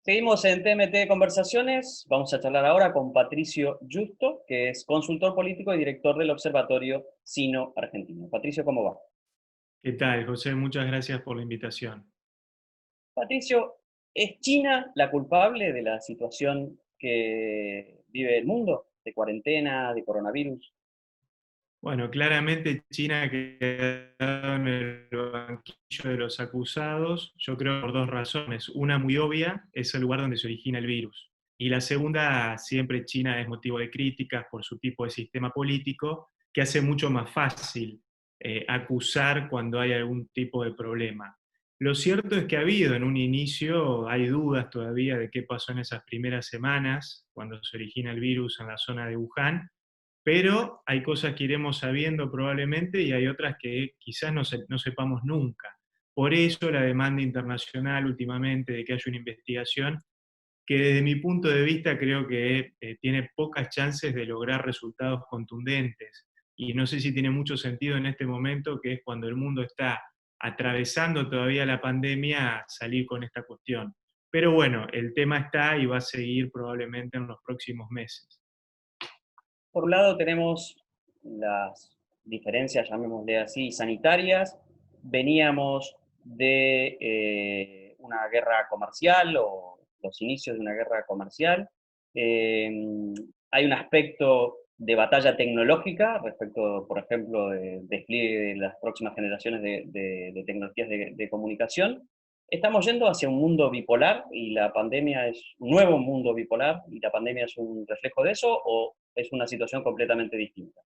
Seguimos en TMT Conversaciones. Vamos a charlar ahora con Patricio Justo, que es consultor político y director del Observatorio Sino-Argentino. Patricio, ¿cómo va? ¿Qué tal, José? Muchas gracias por la invitación. Patricio, ¿es China la culpable de la situación que vive el mundo, de cuarentena, de coronavirus? Bueno, claramente China ha quedado en el banquillo de los acusados, yo creo por dos razones. Una muy obvia, es el lugar donde se origina el virus. Y la segunda, siempre China es motivo de críticas por su tipo de sistema político, que hace mucho más fácil acusar cuando hay algún tipo de problema. Lo cierto es que ha habido en un inicio, hay dudas todavía de qué pasó en esas primeras semanas, cuando se origina el virus en la zona de Wuhan, pero hay cosas que iremos sabiendo probablemente y hay otras que quizás no sepamos nunca. Por eso la demanda internacional últimamente de que haya una investigación que desde mi punto de vista creo que tiene pocas chances de lograr resultados contundentes. Y no sé si tiene mucho sentido en este momento, que es cuando el mundo está atravesando todavía la pandemia, salir con esta cuestión. Pero bueno, el tema está y va a seguir probablemente en los próximos meses. Por un lado tenemos las diferencias, llamémosle así, sanitarias. Veníamos de una guerra comercial o los inicios de una guerra comercial. Eh, Hay un aspecto de batalla tecnológica respecto, por ejemplo, de despliegue de las próximas generaciones de tecnologías de comunicación. Estamos yendo hacia un mundo bipolar y la pandemia es un nuevo mundo bipolar y la pandemia es un reflejo de eso, o es una situación completamente distinta.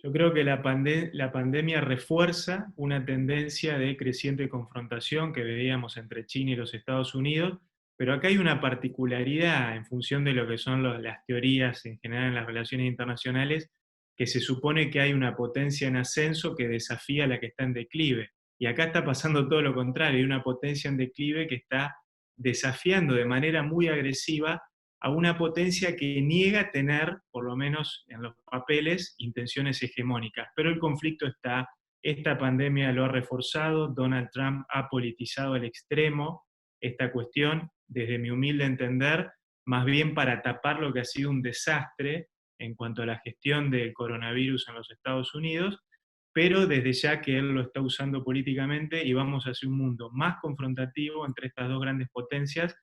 Yo creo que la pandemia refuerza una tendencia de creciente confrontación que veíamos entre China y los Estados Unidos, pero acá hay una particularidad en función de lo que son las teorías en general en las relaciones internacionales, que se supone que hay una potencia en ascenso que desafía a la que está en declive. Y acá está pasando todo lo contrario, hay una potencia en declive que está desafiando de manera muy agresiva a una potencia que niega tener, por lo menos en los papeles, intenciones hegemónicas. Pero el conflicto está, esta pandemia lo ha reforzado, Donald Trump ha politizado al extremo esta cuestión, desde mi humilde entender, más bien para tapar lo que ha sido un desastre en cuanto a la gestión del coronavirus en los Estados Unidos, pero desde ya que él lo está usando políticamente y vamos hacia un mundo más confrontativo entre estas dos grandes potencias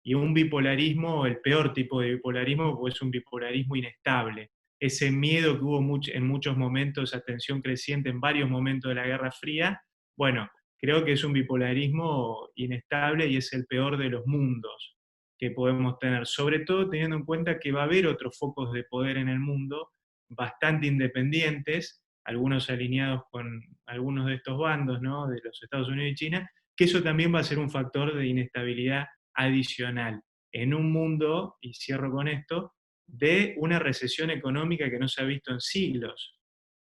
y un bipolarismo, el peor tipo de bipolarismo, pues es un bipolarismo inestable. Ese miedo que hubo en muchos momentos, esa tensión creciente en varios momentos de la Guerra Fría, bueno, creo que es un bipolarismo inestable y es el peor de los mundos que podemos tener, sobre todo teniendo en cuenta que va a haber otros focos de poder en el mundo bastante independientes, algunos alineados con algunos de estos bandos, ¿no? De los Estados Unidos y China, que eso también va a ser un factor de inestabilidad adicional en un mundo, y cierro con esto, de una recesión económica que no se ha visto en siglos,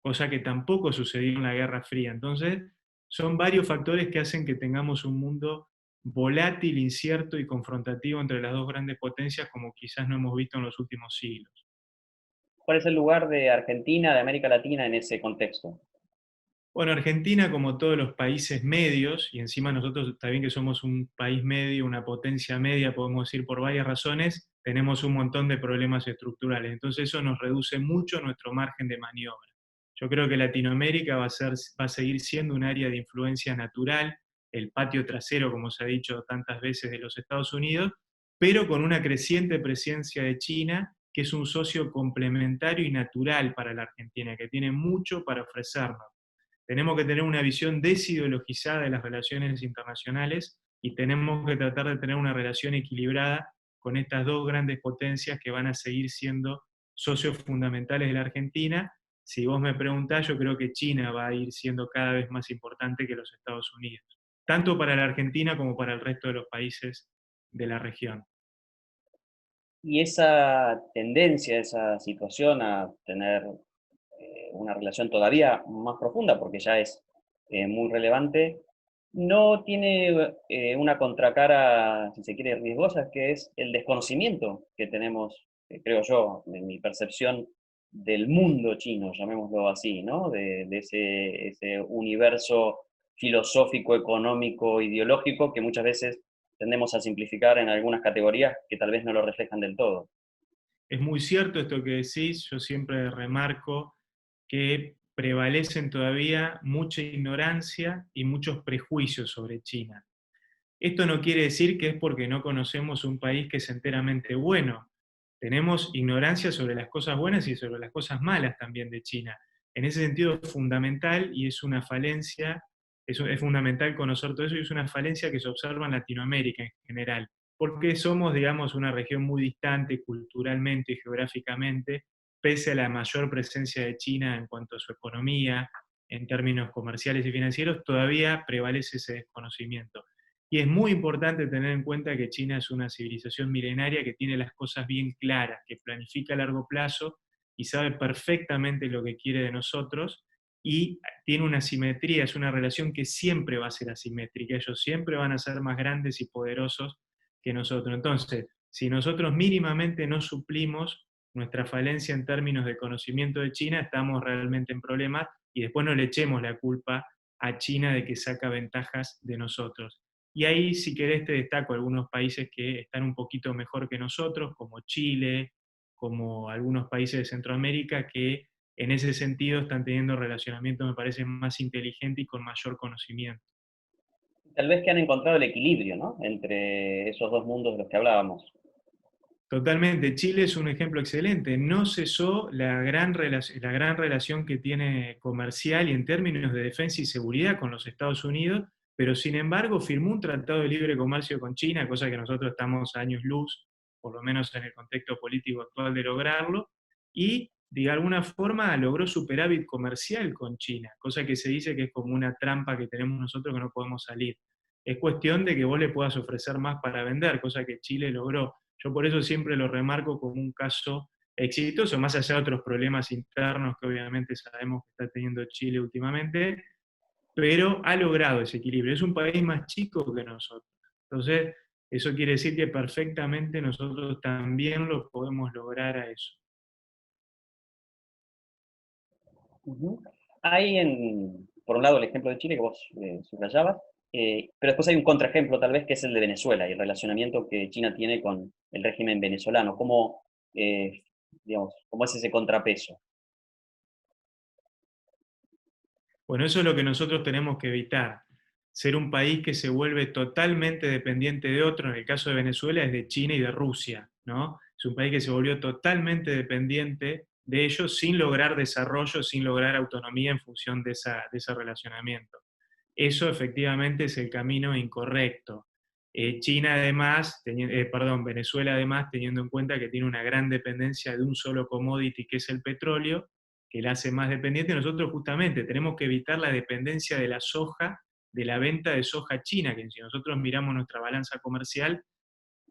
cosa que tampoco sucedió en la Guerra Fría. Entonces, son varios factores que hacen que tengamos un mundo volátil, incierto y confrontativo entre las dos grandes potencias como quizás no hemos visto en los últimos siglos. ¿Cuál es el lugar de Argentina, de América Latina en ese contexto? Bueno, Argentina, como todos los países medios, y encima nosotros también que somos un país medio, una potencia media, podemos decir por varias razones, tenemos un montón de problemas estructurales. Entonces eso nos reduce mucho nuestro margen de maniobra. Yo creo que Latinoamérica va a seguir siendo un área de influencia natural, el patio trasero, como se ha dicho tantas veces, de los Estados Unidos, pero con una creciente presencia de China, que es un socio complementario y natural para la Argentina, que tiene mucho para ofrecernos. Tenemos que tener una visión desideologizada de las relaciones internacionales y tenemos que tratar de tener una relación equilibrada con estas dos grandes potencias que van a seguir siendo socios fundamentales de la Argentina. Si vos me preguntás, yo creo que China va a ir siendo cada vez más importante que los Estados Unidos, tanto para la Argentina como para el resto de los países de la región. Y esa tendencia, esa situación a tener una relación todavía más profunda, porque ya es muy relevante, no tiene una contracara, si se quiere, riesgosa, que es el desconocimiento que tenemos, creo yo, en mi percepción del mundo chino, llamémoslo así, ¿no? De ese universo filosófico, económico, ideológico que muchas veces tendemos a simplificar en algunas categorías que tal vez no lo reflejan del todo. Es muy cierto esto que decís, yo siempre remarco que prevalecen todavía mucha ignorancia y muchos prejuicios sobre China. Esto no quiere decir que es porque no conocemos un país que es enteramente bueno. Tenemos ignorancia sobre las cosas buenas y sobre las cosas malas también de China. En ese sentido es fundamental y es una falencia, es fundamental conocer todo eso y es una falencia que se observa en Latinoamérica en general, porque somos, digamos, una región muy distante culturalmente y geográficamente, pese a la mayor presencia de China en cuanto a su economía, en términos comerciales y financieros, todavía prevalece ese desconocimiento. Y es muy importante tener en cuenta que China es una civilización milenaria que tiene las cosas bien claras, que planifica a largo plazo y sabe perfectamente lo que quiere de nosotros y tiene una simetría, es una relación que siempre va a ser asimétrica, ellos siempre van a ser más grandes y poderosos que nosotros. Entonces, si nosotros mínimamente no suplimos nuestra falencia en términos de conocimiento de China, estamos realmente en problemas y después no le echemos la culpa a China de que saca ventajas de nosotros. Y ahí, si querés, te destaco algunos países que están un poquito mejor que nosotros, como Chile, como algunos países de Centroamérica, que en ese sentido están teniendo relacionamiento, me parece, más inteligente y con mayor conocimiento. Tal vez que han encontrado el equilibrio, ¿no?, entre esos dos mundos de los que hablábamos. Totalmente, Chile es un ejemplo excelente. No cesó la gran relación que tiene comercial y en términos de defensa y seguridad con los Estados Unidos, pero sin embargo firmó un tratado de libre comercio con China, cosa que nosotros estamos a años luz, por lo menos en el contexto político actual, de lograrlo, y de alguna forma logró superávit comercial con China, cosa que se dice que es como una trampa que tenemos nosotros que no podemos salir. Es cuestión de que vos le puedas ofrecer más para vender, cosa que Chile logró. Yo por eso siempre lo remarco como un caso exitoso, más allá de otros problemas internos que obviamente sabemos que está teniendo Chile últimamente, pero ha logrado ese equilibrio. Es un país más chico que nosotros. Entonces, eso quiere decir que perfectamente nosotros también lo podemos lograr a eso. Ujú. Hay, por un lado, el ejemplo de Chile que vos subrayabas, pero después hay un contraejemplo tal vez que es el de Venezuela y el relacionamiento que China tiene con el régimen venezolano. ¿Cómo, digamos, cómo es ese contrapeso? Bueno, eso es lo que nosotros tenemos que evitar. Ser un país que se vuelve totalmente dependiente de otro, en el caso de Venezuela es de China y de Rusia, ¿no? Es un país que se volvió totalmente dependiente de ellos sin lograr desarrollo, sin lograr autonomía en función de ese relacionamiento. Eso efectivamente es el camino incorrecto. China además, Venezuela además, teniendo en cuenta que tiene una gran dependencia de un solo commodity que es el petróleo, que la hace más dependiente, nosotros justamente tenemos que evitar la dependencia de la soja, de la venta de soja china, que si nosotros miramos nuestra balanza comercial,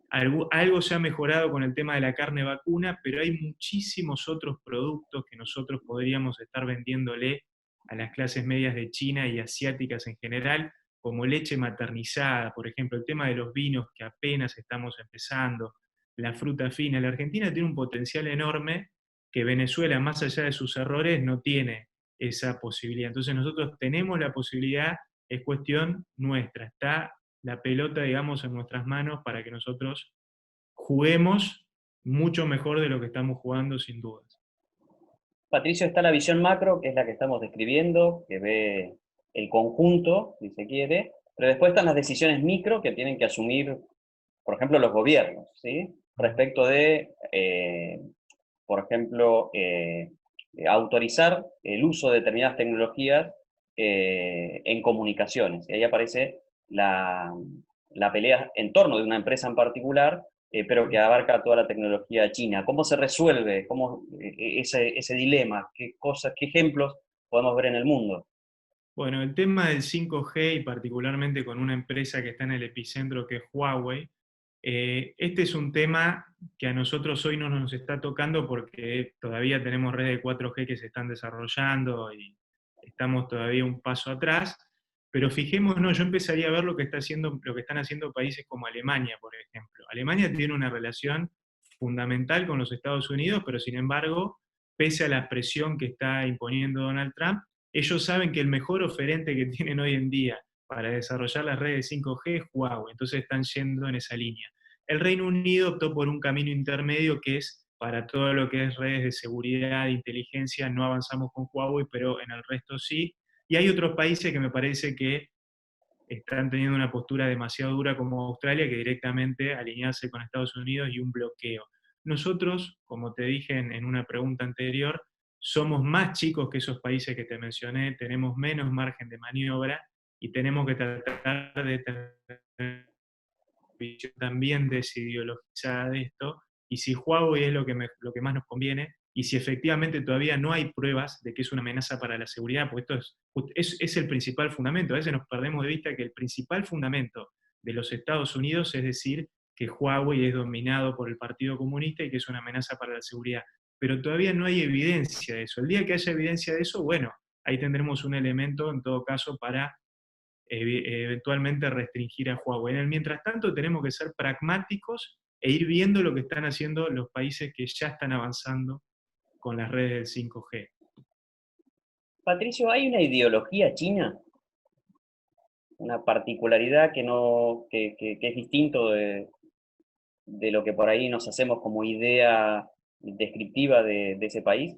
algo se ha mejorado con el tema de la carne vacuna, pero hay muchísimos otros productos que nosotros podríamos estar vendiéndole a las clases medias de China y asiáticas en general, como leche maternizada, por ejemplo, el tema de los vinos que apenas estamos empezando, la fruta fina. La Argentina tiene un potencial enorme que Venezuela, más allá de sus errores, no tiene esa posibilidad. Entonces nosotros tenemos la posibilidad, es cuestión nuestra, está la pelota, digamos, en nuestras manos para que nosotros juguemos mucho mejor de lo que estamos jugando, sin dudas. Patricio, está la visión macro, que es la que estamos describiendo, que ve el conjunto, si se quiere, pero después están las decisiones micro que tienen que asumir, por ejemplo, los gobiernos, ¿sí? Respecto de, por ejemplo, autorizar el uso de determinadas tecnologías en comunicaciones. Y ahí aparece la pelea en torno de una empresa en particular, pero que abarca toda la tecnología china. ¿Cómo se resuelve ese dilema? ¿Qué cosas, qué ejemplos podemos ver en el mundo? Bueno, el tema del 5G y particularmente con una empresa que está en el epicentro que es Huawei, este es un tema que a nosotros hoy no nos está tocando porque todavía tenemos redes de 4G que se están desarrollando y estamos todavía un paso atrás, pero fijémonos, yo empezaría a ver lo que están haciendo países como Alemania, por ejemplo. Alemania tiene una relación fundamental con los Estados Unidos, pero sin embargo, pese a la presión que está imponiendo Donald Trump, ellos saben que el mejor oferente que tienen hoy en día para desarrollar las redes de 5G es Huawei, entonces están yendo en esa línea. El Reino Unido optó por un camino intermedio que es para todo lo que es redes de seguridad, de inteligencia, no avanzamos con Huawei, pero en el resto sí. Y hay otros países que me parece que están teniendo una postura demasiado dura como Australia, que directamente alinearse con Estados Unidos y un bloqueo. Nosotros, como te dije en una pregunta anterior, somos más chicos que esos países que te mencioné, tenemos menos margen de maniobra y tenemos que tratar de tener visión también desideologizada de esto, y si Huawei es lo que más nos conviene, y si efectivamente todavía no hay pruebas de que es una amenaza para la seguridad, porque esto es el principal fundamento. A veces nos perdemos de vista que el principal fundamento de los Estados Unidos es decir que Huawei es dominado por el Partido Comunista y que es una amenaza para la seguridad. Pero todavía no hay evidencia de eso. El día que haya evidencia de eso, bueno, ahí tendremos un elemento, en todo caso, para eventualmente restringir a Huawei. En el mientras tanto, tenemos que ser pragmáticos e ir viendo lo que están haciendo los países que ya están avanzando con las redes del 5G. Patricio, ¿hay una ideología china? Una particularidad que, no, que es distinto de lo que por ahí nos hacemos como idea descriptiva de ese país?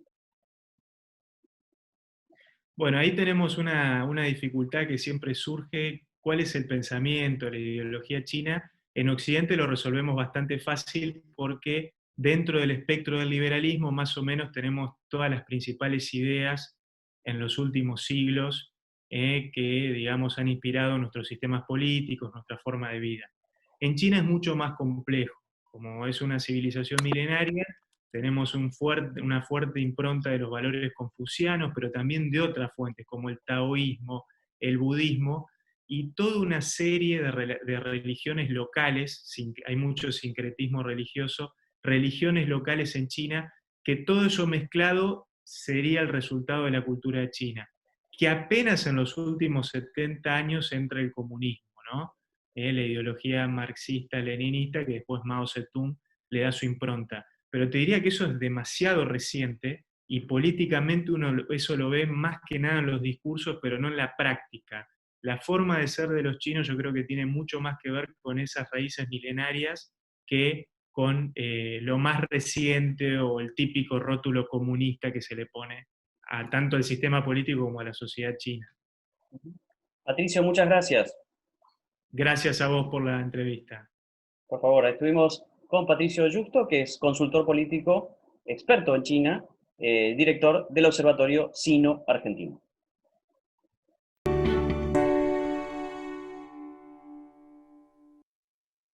Bueno, ahí tenemos una dificultad que siempre surge. ¿Cuál es el pensamiento, la ideología china? En Occidente lo resolvemos bastante fácil porque dentro del espectro del liberalismo más o menos tenemos todas las principales ideas en los últimos siglos que, digamos, han inspirado nuestros sistemas políticos, nuestra forma de vida. En China es mucho más complejo. Como es una civilización milenaria, tenemos una fuerte impronta de los valores confucianos, pero también de otras fuentes, como el taoísmo, el budismo, y toda una serie de religiones locales, hay mucho sincretismo religioso, religiones locales en China, que todo eso mezclado sería el resultado de la cultura china, que apenas en los últimos 70 años entra el comunismo, ¿no? La ideología marxista-leninista que después Mao Zedong le da su impronta. Pero te diría que eso es demasiado reciente y políticamente uno eso lo ve más que nada en los discursos, pero no en la práctica. La forma de ser de los chinos yo creo que tiene mucho más que ver con esas raíces milenarias que con lo más reciente o el típico rótulo comunista que se le pone a tanto al sistema político como a la sociedad china. Patricio, muchas gracias. Gracias a vos por la entrevista. Por favor, estuvimos con Patricio Justo, que es consultor político, experto en China, director del Observatorio Sino-Argentino.